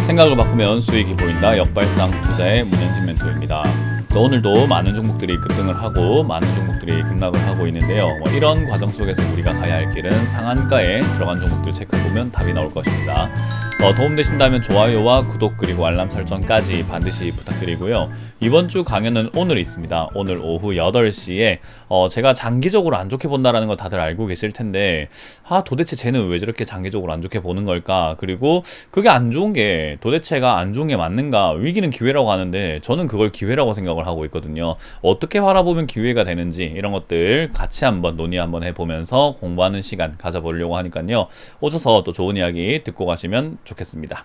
생각을 바꾸면 수익이 보인다. 역발상 투자의 문현진 멘토입니다. 오늘도 많은 종목들이 급등을 하고 많은 종목들이 급락을 하고 있는데요. 이런 과정 속에서 우리가 가야 할 길은 상한가에 들어간 종목들 체크해보면 답이 나올 것입니다. 도움되신다면 좋아요와 구독 그리고 알람 설정까지 반드시 부탁드리고요. 이번 주 강연은 오늘 있습니다. 오늘 오후 8시에 제가 장기적으로 안 좋게 본다라는 거 다들 알고 계실 텐데 도대체 쟤는 왜 저렇게 장기적으로 안 좋게 보는 걸까? 그리고 그게 안 좋은 게 도대체가 안 좋은 게 맞는가? 위기는 기회라고 하는데 저는 그걸 기회라고 생각을 하고 있거든요. 어떻게 바라보면 기회가 되는지 이런 것들 같이 한번 논의 한번 해보면서 공부하는 시간 가져보려고 하니까요. 오셔서 또 좋은 이야기 듣고 가시면 좋겠습니다.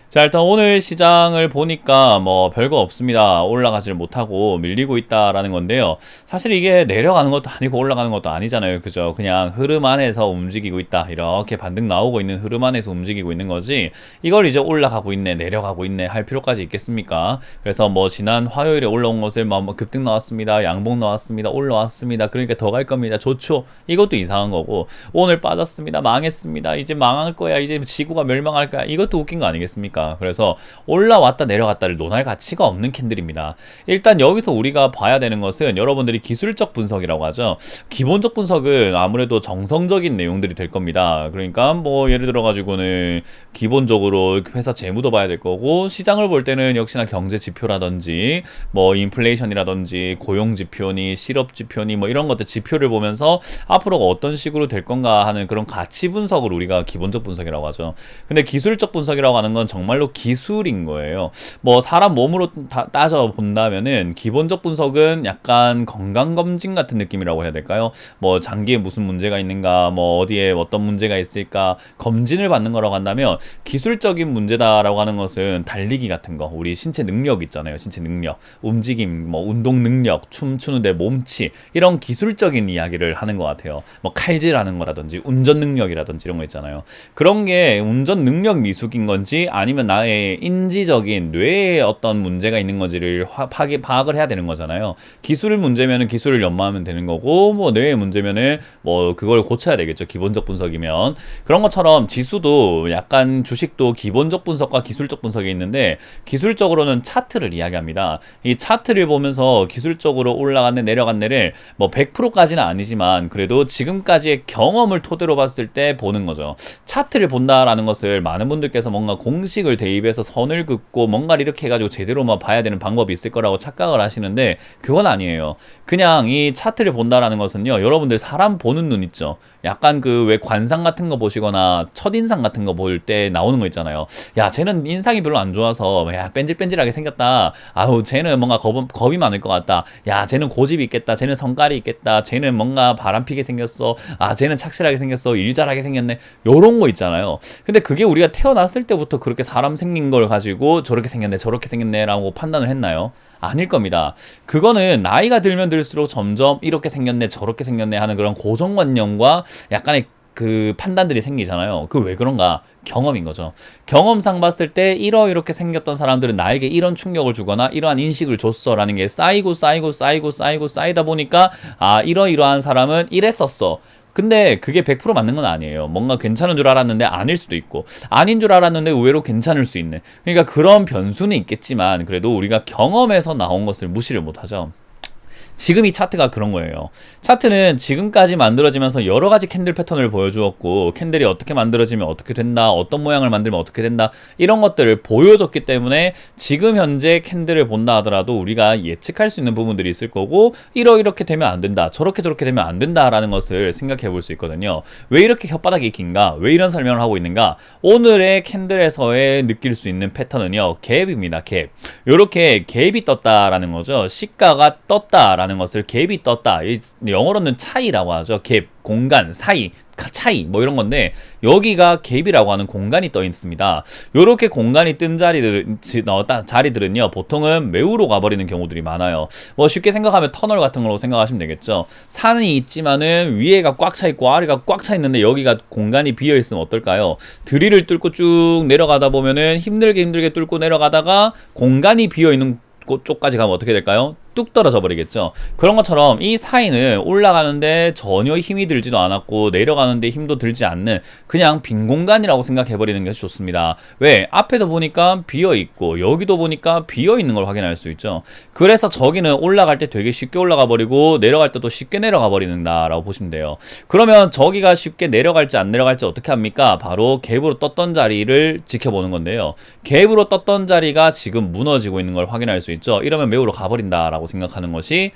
자, 일단 오늘 시장을 보니까 별거 없습니다. 올라가질 못하고 밀리고 있다라는 건데요. 사실 이게 내려가는 것도 아니고 올라가는 것도 아니잖아요. 그죠? 그냥 흐름 안에서 움직이고 있다. 이렇게 반등 나오고 있는 흐름 안에서 움직이고 있는 거지. 이걸 이제 올라가고 있네, 내려가고 있네 할 필요까지 있겠습니까? 그래서 지난 화요일에 올라온 것을 급등 나왔습니다. 양봉 나왔습니다. 올라왔습니다. 그러니까 더 갈 겁니다. 좋죠? 이것도 이상한 거고, 오늘 빠졌습니다. 망했습니다. 이제 망할 거야. 이제 지구가 멸망할 거야. 이것도 웃긴 거 아니겠습니까? 그래서 올라왔다 내려갔다를 논할 가치가 없는 캔들입니다. 일단 여기서 우리가 봐야 되는 것은 여러분들이 기술적 분석이라고 하죠. 기본적 분석은 아무래도 정성적인 내용들이 될 겁니다. 그러니까 예를 들어 가지고는 기본적으로 회사 재무도 봐야 될 거고, 시장을 볼 때는 역시나 경제 지표라든지 인플레이션이라든지 고용 지표니 실업 지표니 이런 것들 지표를 보면서 앞으로가 어떤 식으로 될 건가 하는 그런 가치 분석을 우리가 기본적 분석이라고 하죠. 근데 기술적 분석이라고 하는 건 정말로 기술인 거예요. 사람 몸으로 따져 본다면은 기본적 분석은 약간 건강검진 같은 느낌이라고 해야 될까요? 장기에 무슨 문제가 있는가, 어디에 어떤 문제가 있을까 검진을 받는 거라고 한다면, 기술적인 문제다라고 하는 것은 달리기 같은 거, 우리 신체 능력 있잖아요. 신체 능력, 움직임, 운동 능력, 춤추는데 몸치, 이런 기술적인 이야기를 하는 것 같아요. 칼질하는 거라든지 운전 능력이라든지 이런 거 있잖아요. 그런 게 운전 능력 미숙인 건지 아니면 나의 인지적인 뇌에 어떤 문제가 있는 건지를 파악을 해야 되는 거잖아요. 기술 문제면은 기술을 연마하면 되는 거고, 뇌의 문제면은 그걸 고쳐야 되겠죠. 기본적 분석이면. 그런 것처럼 지수도 약간 주식도 기본적 분석과 기술적 분석이 있는데, 기술적으로는 차트를 이야기합니다. 이 차트를 보면서 기술적으로 올라갔네 내려갔네를 100%까지는 아니지만 그래도 지금까지의 경험을 토대로 봤을 때 보는 거죠. 차트를 본다라는 것을 많은 분들께서 뭔가 공식을 대입해서 선을 긋고 뭔가를 이렇게 해가지고 제대로 봐야 되는 방법이 있을 거라고 착각을 하시는데, 그건 아니에요. 그냥 이 차트를 본다라는 것은요, 여러분들 사람 보는 눈 있죠. 약간 왜 관상 같은 거 보시거나 첫인상 같은 거 볼 때 나오는 거 있잖아요. 야, 쟤는 인상이 별로 안 좋아서 뺀질뺀질하게 생겼다. 아우, 쟤는 뭔가 겁이 많을 것 같다. 야, 쟤는 고집이 있겠다. 쟤는 성깔이 있겠다. 쟤는 뭔가 바람피게 생겼어. 쟤는 착실하게 생겼어. 일 잘하게 생겼네. 요런 거 있잖아요. 근데 그게 우리가 태어났을 때부터 그렇게 사람 생긴 걸 가지고 저렇게 생겼네 저렇게 생겼네 라고 판단을 했나요? 아닐 겁니다. 그거는 나이가 들면 들수록 점점 이렇게 생겼네 저렇게 생겼네 하는 그런 고정관념과 약간의 그 판단들이 생기잖아요. 그 왜 그런가? 경험인 거죠. 경험상 봤을 때 이렇게 생겼던 사람들은 나에게 이런 충격을 주거나 이러한 인식을 줬어 라는 게 쌓이고 쌓이다 보니까 이러이러한 사람은 이랬었어. 근데 그게 100% 맞는 건 아니에요. 뭔가 괜찮은 줄 알았는데 아닐 수도 있고, 아닌 줄 알았는데 의외로 괜찮을 수 있는, 그러니까 그런 변수는 있겠지만 그래도 우리가 경험에서 나온 것을 무시를 못하죠. 지금 이 차트가 그런 거예요. 차트는 지금까지 만들어지면서 여러 가지 캔들 패턴을 보여주었고, 캔들이 어떻게 만들어지면 어떻게 된다, 어떤 모양을 만들면 어떻게 된다, 이런 것들을 보여줬기 때문에 지금 현재 캔들을 본다 하더라도 우리가 예측할 수 있는 부분들이 있을 거고, 이렇게 되면 안 된다, 저렇게 되면 안 된다라는 것을 생각해 볼 수 있거든요. 왜 이렇게 혓바닥이 긴가? 왜 이런 설명을 하고 있는가? 오늘의 캔들에서의 느낄 수 있는 패턴은요, 갭입니다. 갭. 이렇게 갭이 떴다라는 거죠. 시가가 떴다라는 것을 갭이 떴다. 영어로는 차이라고 하죠. 갭, 공간, 사이, 차이 이런 건데, 여기가 갭이라고 하는 공간이 떠 있습니다. 요렇게 공간이 뜬 자리들은요 보통은 매우로 가버리는 경우들이 많아요. 쉽게 생각하면 터널 같은 걸로 생각하시면 되겠죠. 산이 있지만은 위에가 꽉 차 있고 아래가 꽉 차 있는데 여기가 공간이 비어 있으면 어떨까요? 드릴을 뚫고 쭉 내려가다 보면은 힘들게 뚫고 내려가다가 공간이 비어 있는 쪽까지 가면 어떻게 될까요? 뚝 떨어져 버리겠죠. 그런 것처럼 이 사이는 올라가는데 전혀 힘이 들지도 않았고 내려가는데 힘도 들지 않는 그냥 빈 공간이라고 생각해 버리는 게 좋습니다. 왜? 앞에도 보니까 비어 있고 여기도 보니까 비어 있는 걸 확인할 수 있죠. 그래서 저기는 올라갈 때 되게 쉽게 올라가 버리고 내려갈 때도 쉽게 내려가 버리는다라고 보시면 돼요. 그러면 저기가 쉽게 내려갈지 안 내려갈지 어떻게 합니까? 바로 갭으로 떴던 자리를 지켜보는 건데요. 갭으로 떴던 자리가 지금 무너지고 있는 걸 확인할 수 있죠. 이러면 매우로 가버린다라고 생각하는 것이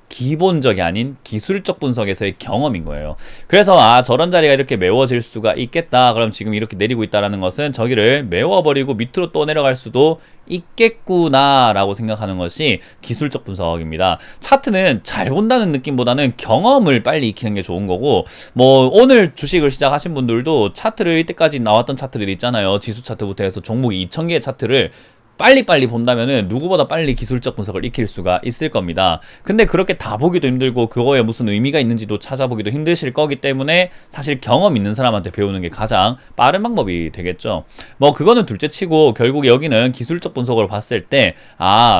기본적이 아닌 기술적 분석에서의 경험인 거예요. 그래서 저런 자리가 이렇게 메워질 수가 있겠다. 그럼 지금 이렇게 내리고 있다라는 것은 저기를 메워버리고 밑으로 또 내려갈 수도 있겠구나 라고 생각하는 것이 기술적 분석입니다. 차트는 잘 본다는 느낌보다는 경험을 빨리 익히는 게 좋은 거고, 뭐 오늘 주식을 시작하신 분들도 차트를 이때까지 나왔던 차트들이 있잖아요. 지수 차트부터 해서 종목 2000개의 차트를 빨리빨리 본다면은 누구보다 빨리 기술적 분석을 익힐 수가 있을 겁니다. 근데 그렇게 다 보기도 힘들고 그거에 무슨 의미가 있는지도 찾아보기도 힘드실 거기 때문에 사실 경험 있는 사람한테 배우는 게 가장 빠른 방법이 되겠죠. 뭐 그거는 둘째 치고 결국 여기는 기술적 분석으로 봤을 때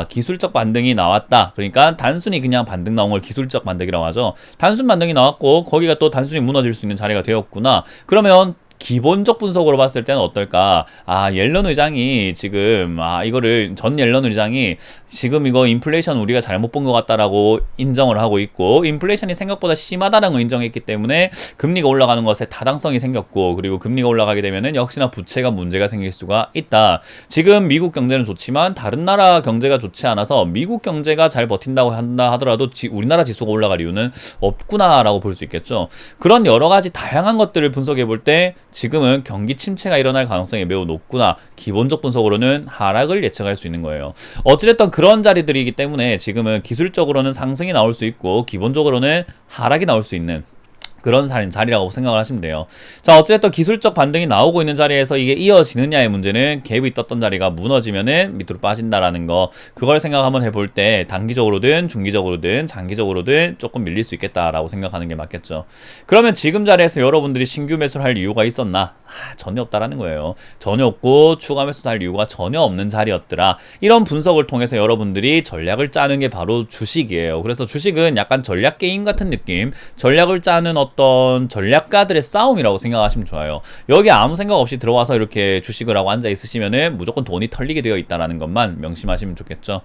기술적 반등이 나왔다. 그러니까 단순히 그냥 반등 나온 걸 기술적 반등이라고 하죠. 단순 반등이 나왔고 거기가 또 단순히 무너질 수 있는 자리가 되었구나. 그러면 기본적 분석으로 봤을 때는 어떨까? 옐런 의장이 지금 이거를 전 옐런 의장이 지금 이거 인플레이션 우리가 잘못 본 것 같다라고 인정을 하고 있고, 인플레이션이 생각보다 심하다라는 걸 인정했기 때문에 금리가 올라가는 것에 타당성이 생겼고, 그리고 금리가 올라가게 되면은 역시나 부채가 문제가 생길 수가 있다. 지금 미국 경제는 좋지만 다른 나라 경제가 좋지 않아서 미국 경제가 잘 버틴다고 한다 하더라도 우리나라 지수가 올라갈 이유는 없구나라고 볼 수 있겠죠. 그런 여러 가지 다양한 것들을 분석해 볼 때 지금은 경기 침체가 일어날 가능성이 매우 높구나. 기본적 분석으로는 하락을 예측할 수 있는 거예요. 어찌됐든 그런 자리들이기 때문에 지금은 기술적으로는 상승이 나올 수 있고 기본적으로는 하락이 나올 수 있는 그런 자리라고 생각을 하시면 돼요. 자, 어쨌든 기술적 반등이 나오고 있는 자리에서 이게 이어지느냐의 문제는 갭이 떴던 자리가 무너지면은 밑으로 빠진다라는 거, 그걸 생각 한번 해볼 때 단기적으로든 중기적으로든 장기적으로든 조금 밀릴 수 있겠다라고 생각하는 게 맞겠죠. 그러면 지금 자리에서 여러분들이 신규 매수를 할 이유가 있었나? 전혀 없다라는 거예요. 전혀 없고 추가 매수도 할 이유가 전혀 없는 자리였더라. 이런 분석을 통해서 여러분들이 전략을 짜는 게 바로 주식이에요. 그래서 주식은 약간 전략 게임 같은 느낌, 전략을 짜는 어떤 전략가들의 싸움이라고 생각하시면 좋아요. 여기 아무 생각 없이 들어와서 이렇게 주식을 하고 앉아 있으시면은 무조건 돈이 털리게 되어 있다는 것만 명심하시면 좋겠죠.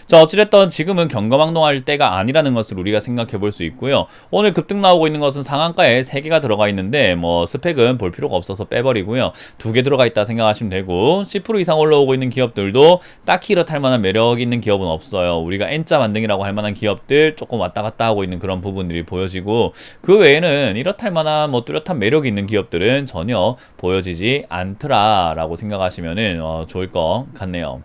자, 어찌됐든 지금은 경거망동할 때가 아니라는 것을 우리가 생각해 볼 수 있고요. 오늘 급등 나오고 있는 것은 상한가에 3개가 들어가 있는데 뭐 스펙은 볼 필요가 없어서 빼버리고요. 2개 들어가 있다 생각하시면 되고, 10% 이상 올라오고 있는 기업들도 딱히 이렇다 할 만한 매력 있는 기업은 없어요. 우리가 N자 반등이라고 할 만한 기업들 조금 왔다 갔다 하고 있는 그런 부분들이 보여지고, 그 외에는 이렇다 할 만한 뭐 뚜렷한 매력이 있는 기업들은 전혀 보여지지 않더라라고 생각하시면은 좋을 것 같네요.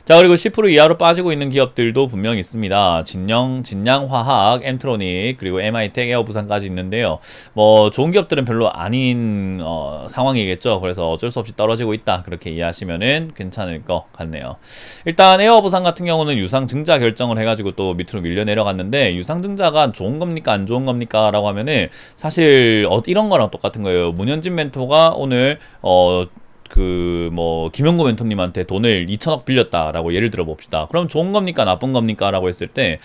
자, 그리고 10% 이하로 빠지고 있는 기업들도 분명히 있습니다. 진양화학, 엠트로닉, 그리고 MI텍, 에어부산까지 있는데요. 뭐 좋은 기업들은 별로 아닌 상황이겠죠. 그래서 어쩔 수 없이 떨어지고 있다, 그렇게 이해하시면은 괜찮을 것 같네요. 일단 에어부산 같은 경우는 유상증자 결정을 해가지고 또 밑으로 밀려 내려갔는데, 유상증자가 좋은 겁니까 안 좋은 겁니까 라고 하면은 사실 이런 거랑 똑같은 거예요. 문현진 멘토가 오늘 김영구 멘토님한테 돈을 2천억 빌렸다라고 예를 들어 봅시다. 그럼 좋은 겁니까 나쁜 겁니까 라고 했을 때,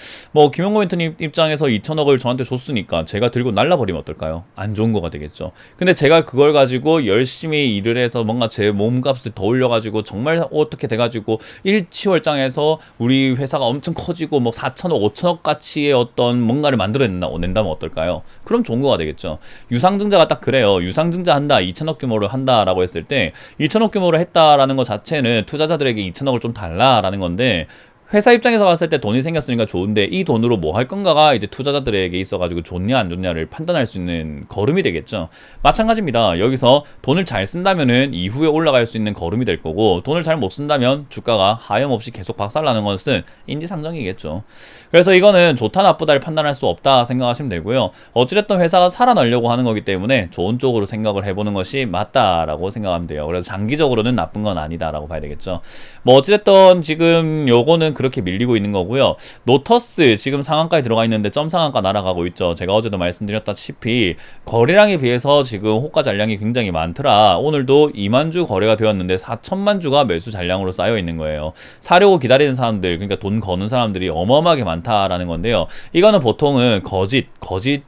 김영구 멘토님 입장에서 2천억을 저한테 줬으니까 제가 들고 날라버리면 어떨까요? 안 좋은 거가 되겠죠. 근데 제가 그걸 가지고 열심히 일을 해서 뭔가 제 몸값을 더 올려가지고 정말 어떻게 돼가지고 일치월장에서 우리 회사가 엄청 커지고 4천억 5천억 가치의 어떤 뭔가를 만들어낸다면 어떨까요? 그럼 좋은 거가 되겠죠. 유상증자가 딱 그래요. 유상증자 한다, 2천억 규모로 한다라고 했을 때 2천억 규모로 했다라는 것 자체는 투자자들에게 2천억을 좀 달라라는 건데, 회사 입장에서 봤을 때 돈이 생겼으니까 좋은데 이 돈으로 뭐 할 건가가 이제 투자자들에게 있어가지고 좋냐 안 좋냐를 판단할 수 있는 거름이 되겠죠. 마찬가지입니다. 여기서 돈을 잘 쓴다면은 이후에 올라갈 수 있는 거름이 될 거고, 돈을 잘 못 쓴다면 주가가 하염없이 계속 박살나는 것은 인지상정이겠죠. 그래서 이거는 좋다 나쁘다를 판단할 수 없다 생각하시면 되고요. 어찌됐든 회사가 살아나려고 하는 거기 때문에 좋은 쪽으로 생각을 해보는 것이 맞다라고 생각하면 돼요. 그래서 장기적으로는 나쁜 건 아니다라고 봐야 되겠죠. 어찌됐든 지금 요거는 그렇게 밀리고 있는 거고요. 노터스 지금 상한가에 들어가 있는데 점 상한가 날아가고 있죠. 제가 어제도 말씀드렸다시피 거래량에 비해서 지금 호가 잔량이 굉장히 많더라. 오늘도 2만 주 거래가 되었는데 4천만 주가 매수 잔량으로 쌓여 있는 거예요. 사려고 기다리는 사람들, 그러니까 돈 거는 사람들이 어마어마하게 많다라는 건데요. 이거는 보통은 거짓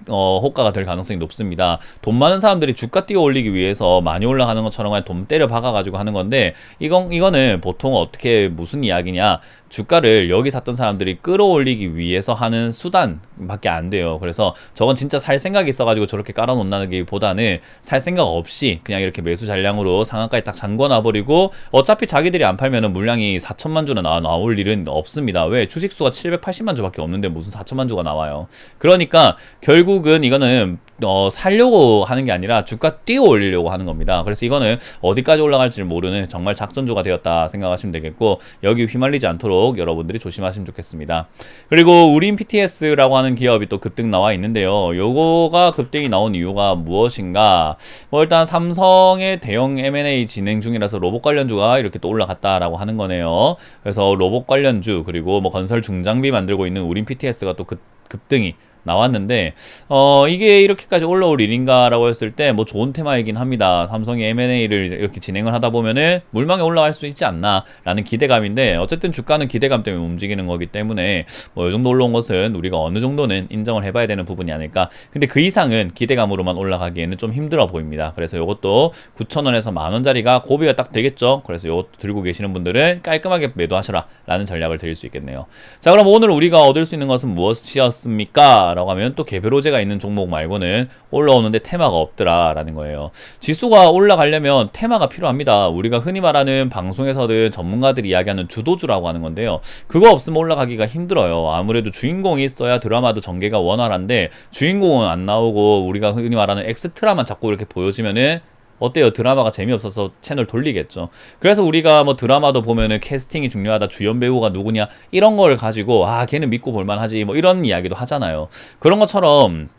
호가가 될 가능성이 높습니다. 돈 많은 사람들이 주가 띄워 올리기 위해서 많이 올라가는 것처럼 그냥 돈 때려 박아가지고 하는 건데, 이거는 보통 어떻게 무슨 이야기냐, 주가를 여기 샀던 사람들이 끌어올리기 위해서 하는 수단밖에 안 돼요. 그래서 저건 진짜 살 생각이 있어가지고 저렇게 깔아놓는다기보다는 살 생각 없이 그냥 이렇게 매수 잔량으로 상한가에 딱 잠궈놔버리고, 어차피 자기들이 안 팔면은 물량이 4천만 주나 나올 일은 없습니다. 왜? 주식수가 780만 주밖에 없는데 무슨 4천만 주가 나와요. 그러니까 결국은 이거는 살려고 하는 게 아니라 주가 띄워 올리려고 하는 겁니다. 그래서 이거는 어디까지 올라갈지 모르는 정말 작전주가 되었다 생각하시면 되겠고, 여기 휘말리지 않도록 여러분들이 조심하시면 좋겠습니다. 그리고 우린 PTS라고 하는 기업이 또 급등 나와 있는데요. 요거가 급등이 나온 이유가 무엇인가? 일단 삼성의 대형 M&A 진행 중이라서 로봇 관련주가 이렇게 또 올라갔다라고 하는 거네요. 그래서 로봇 관련주, 그리고 건설 중장비 만들고 있는 우린 PTS가 또 급등이 나왔는데, 이게 이렇게까지 올라올 일인가라고 했을 때 좋은 테마이긴 합니다. 삼성이 M&A를 이렇게 진행을 하다 보면은 물망에 올라갈 수 있지 않나 라는 기대감인데, 어쨌든 주가는 기대감 때문에 움직이는 거기 때문에 이 정도 올라온 것은 우리가 어느 정도는 인정을 해봐야 되는 부분이 아닐까. 근데 그 이상은 기대감으로만 올라가기에는 좀 힘들어 보입니다. 그래서 이것도 9,000원에서 만원짜리가 고비가 딱 되겠죠. 그래서 이것도 들고 계시는 분들은 깔끔하게 매도하셔라 라는 전략을 드릴 수 있겠네요. 자, 그럼 오늘 우리가 얻을 수 있는 것은 무엇이었습니까? 라고 하면 또 개별호재가 있는 종목 말고는 올라오는데 테마가 없더라 라는 거예요. 지수가 올라가려면 테마가 필요합니다. 우리가 흔히 말하는 방송에서든 전문가들이 이야기하는 주도주라고 하는 건데요. 그거 없으면 올라가기가 힘들어요. 아무래도 주인공이 있어야 드라마도 전개가 원활한데, 주인공은 안 나오고 우리가 흔히 말하는 엑스트라만 자꾸 이렇게 보여지면은 어때요? 드라마가 재미없어서 채널 돌리겠죠. 그래서 우리가 드라마도 보면은 캐스팅이 중요하다, 주연 배우가 누구냐, 이런 걸 가지고 걔는 믿고 볼만하지, 이런 이야기도 하잖아요. 그런 것처럼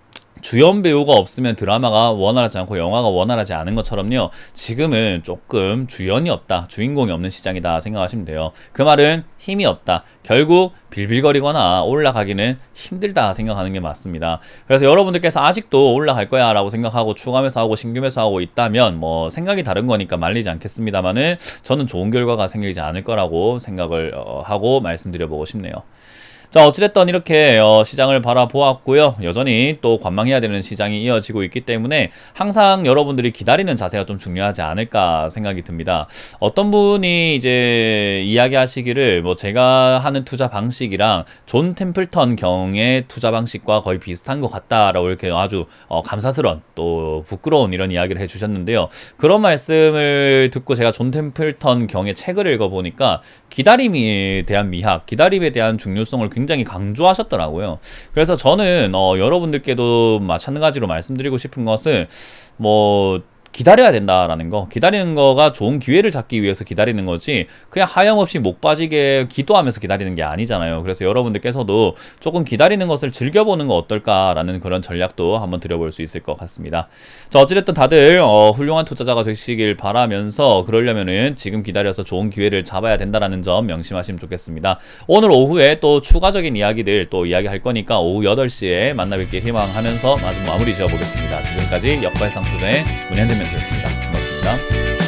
주연 배우가 없으면 드라마가 원활하지 않고 영화가 원활하지 않은 것처럼요, 지금은 조금 주연이 없다, 주인공이 없는 시장이다 생각하시면 돼요. 그 말은 힘이 없다, 결국 빌빌거리거나 올라가기는 힘들다 생각하는 게 맞습니다. 그래서 여러분들께서 아직도 올라갈 거야 라고 생각하고 추가 매수하고 신규 매수하고 있다면 생각이 다른 거니까 말리지 않겠습니다만은, 저는 좋은 결과가 생기지 않을 거라고 생각을 하고 말씀드려보고 싶네요. 자, 어찌됐든 이렇게 시장을 바라보았고요. 여전히 또 관망해야 되는 시장이 이어지고 있기 때문에 항상 여러분들이 기다리는 자세가 좀 중요하지 않을까 생각이 듭니다. 어떤 분이 이제 이야기하시기를 제가 하는 투자 방식이랑 존 템플턴 경의 투자 방식과 거의 비슷한 것 같다라고 이렇게 아주 감사스러운, 또 부끄러운 이런 이야기를 해주셨는데요. 그런 말씀을 듣고 제가 존 템플턴 경의 책을 읽어보니까 기다림에 대한 미학, 기다림에 대한 중요성을 굉장히 강조하셨더라고요. 그래서 저는 여러분들께도 마찬가지로 말씀드리고 싶은 것은 기다려야 된다라는 거, 기다리는 거가 좋은 기회를 잡기 위해서 기다리는 거지 그냥 하염없이 목 빠지게 기도하면서 기다리는 게 아니잖아요. 그래서 여러분들께서도 조금 기다리는 것을 즐겨보는 거 어떨까라는 그런 전략도 한번 드려볼 수 있을 것 같습니다. 자, 어찌됐든 다들 훌륭한 투자자가 되시길 바라면서, 그러려면은 지금 기다려서 좋은 기회를 잡아야 된다라는 점 명심하시면 좋겠습니다. 오늘 오후에 또 추가적인 이야기들 또 이야기할 거니까 오후 8시에 만나 뵙길 희망하면서 마무리 지어보겠습니다. 지금까지 역발상 투자의 문현재 멘토였습니다. 고맙습니다.